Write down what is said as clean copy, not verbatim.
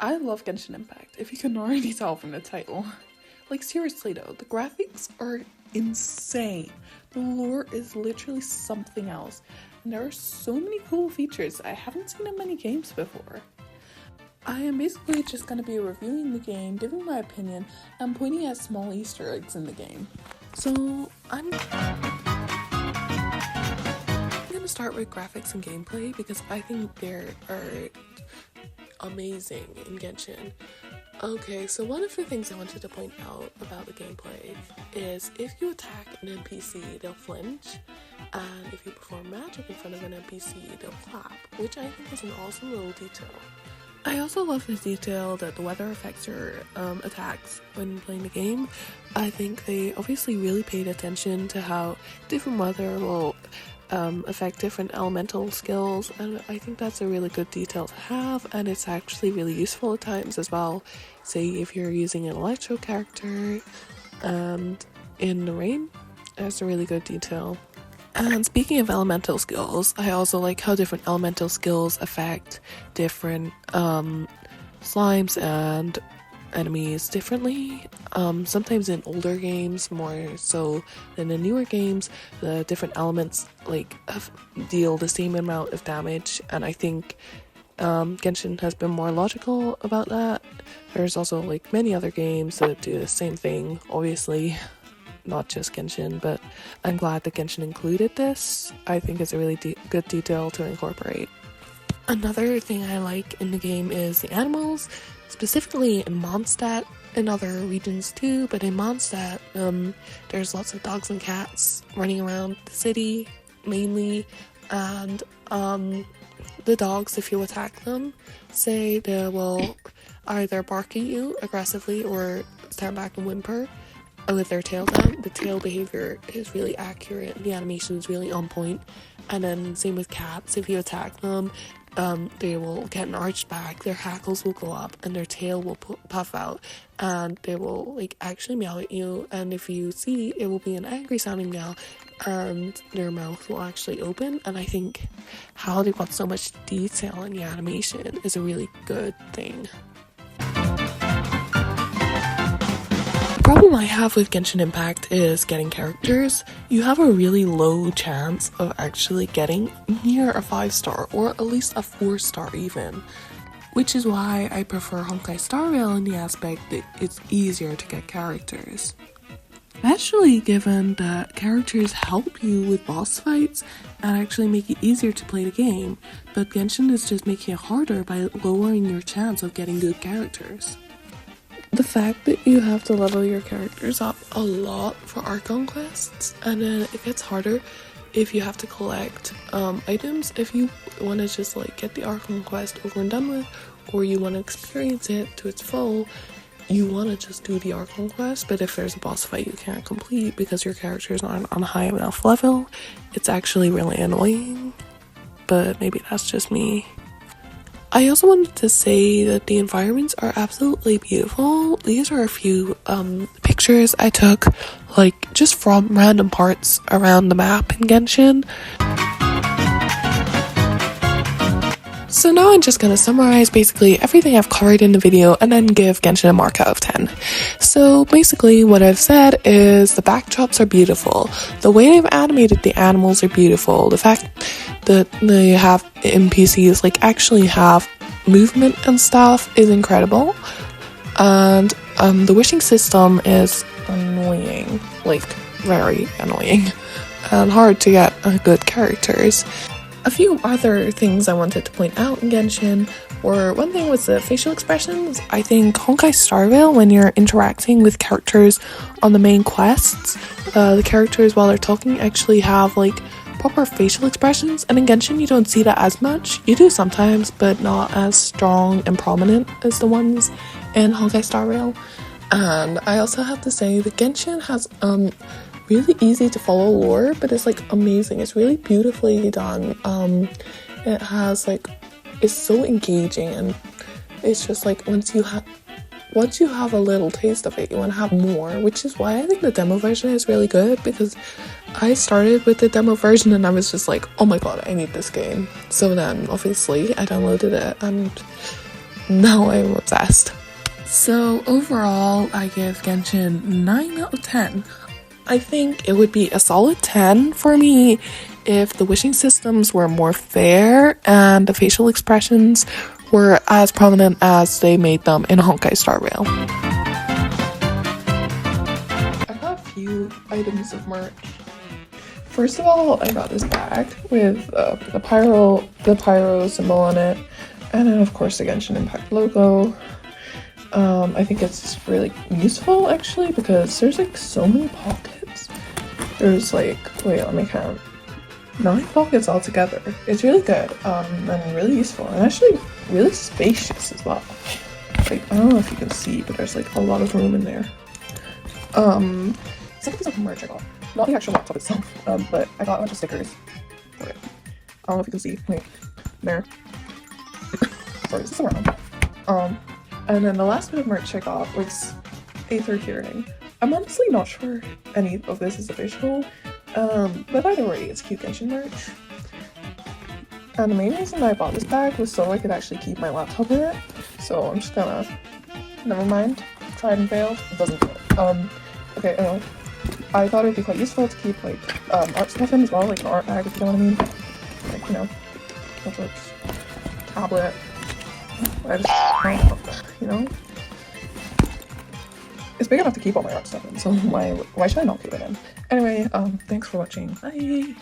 I love Genshin Impact, if you can already tell from the title. Like, seriously though, the graphics are insane. The lore is literally something else. And there are so many cool features I haven't seen in many games before. I am basically just going to be reviewing the game, giving my opinion, and pointing at small Easter eggs in the game. So, I'm going to start with graphics and gameplay because I think they are amazing in Genshin. Okay, so one of the things I wanted to point out about the gameplay is if you attack an NPC, they'll flinch, and if you perform magic in front of an NPC, they'll clap, which I think is an awesome little detail. I also love the detail that the weather affects your attacks when playing the game. I think they obviously really paid attention to how different weather will affect different elemental skills, and I think that's a really good detail to have, and it's actually really useful at times as well. Say if you're using an electro character and in the rain, that's a really good detail. And speaking of elemental skills, I also like how different elemental skills affect different slimes and enemies differently. Sometimes in older games more so than in newer games, the different elements deal the same amount of damage, and I think Genshin has been more logical about that. There's also many other games that do the same thing, obviously not just Genshin, but I'm glad that Genshin included this. I think it's a really good detail to incorporate. Another thing I like in the game is the animals, specifically in Mondstadt, in other regions too, but in Mondstadt, there's lots of dogs and cats running around the city, mainly, and the dogs, if you attack them, say they will either bark at you aggressively or stand back and whimper with their tail down. The tail behavior is really accurate, the animation is really on point. And then same with cats, if you attack them, they will get an arched back, their hackles will go up, and their tail will puff out, and they will actually meow at you, and if you see, it will be an angry sounding meow, and their mouth will actually open. And I think how they've got so much detail in the animation is a really good thing. The problem I have with Genshin Impact is getting characters. You have a really low chance of actually getting near a 5-star or at least a 4-star even, which is why I prefer Honkai Star Rail in the aspect that it's easier to get characters. Especially given that characters help you with boss fights and actually make it easier to play the game, but Genshin is just making it harder by lowering your chance of getting good characters. The fact that you have to level your characters up a lot for Archon quests, and then it gets harder if you have to collect items. If you want to just get the Archon quest over and done with, or you want to experience it to its full, you want to just do the Archon quest. But if there's a boss fight you can't complete because your character is not on a high enough level, it's actually really annoying. But maybe that's just me. I also wanted to say that the environments are absolutely beautiful. These are a few pictures I took, just from random parts around the map in Genshin. So now I'm just going to summarize basically everything I've covered in the video and then give Genshin a mark out of 10. So basically what I've said is the backdrops are beautiful. The way they've animated the animals are beautiful. The fact that they have NPCs actually have movement and stuff is incredible. And the wishing system is annoying, very annoying, and hard to get good characters. A few other things I wanted to point out in Genshin were, one thing was the facial expressions. I think Honkai Star Rail, when you're interacting with characters on the main quests, the characters while they're talking actually have proper facial expressions, and in Genshin you don't see that as much. You do sometimes, but not as strong and prominent as the ones in Honkai Star Rail. And I also have to say that Genshin has really easy to follow lore, but it's amazing. It's really beautifully done. It has it's so engaging, and it's just once you have a little taste of it, you want to have more, which is why I think the demo version is really good, because I started with the demo version and I was just oh my god, I need this game. So then obviously I downloaded it, and now I'm obsessed. So overall, I give Genshin 9 out of 10. I think it would be a solid 10 for me if the wishing systems were more fair and the facial expressions were as prominent as they made them in Honkai Star Rail. I got a few items of merch. First of all, I got this bag with the pyro symbol on it, and then of course the Genshin Impact logo. I think it's really useful actually because there's like so many pockets. There's like, wait, let me count. 9 pockets altogether. It's really good and really useful and actually really spacious as well. Like, I don't know if you can see, but there's like a lot of room in there. Second piece of merch I got. Not the actual laptop itself, but I got a bunch of stickers for it. I don't know if you can see. Wait, there. Sorry, this is around. And then the last bit of merch I got was a third earring. I'm honestly not sure any of this is official, but either way, it's cute Genshin merch. And the main reason I bought this bag was so I could actually keep my laptop in it. So I'm just gonna, never mind, tried and failed. It doesn't fit. Okay, anyway, I thought it would be quite useful to keep like art stuff in as well, like an art bag if you know what I mean. Like, you know, notebooks, tablet. You know, it's big enough to keep all my art stuff in, so why should I not keep it in? Anyway, thanks for watching. Bye.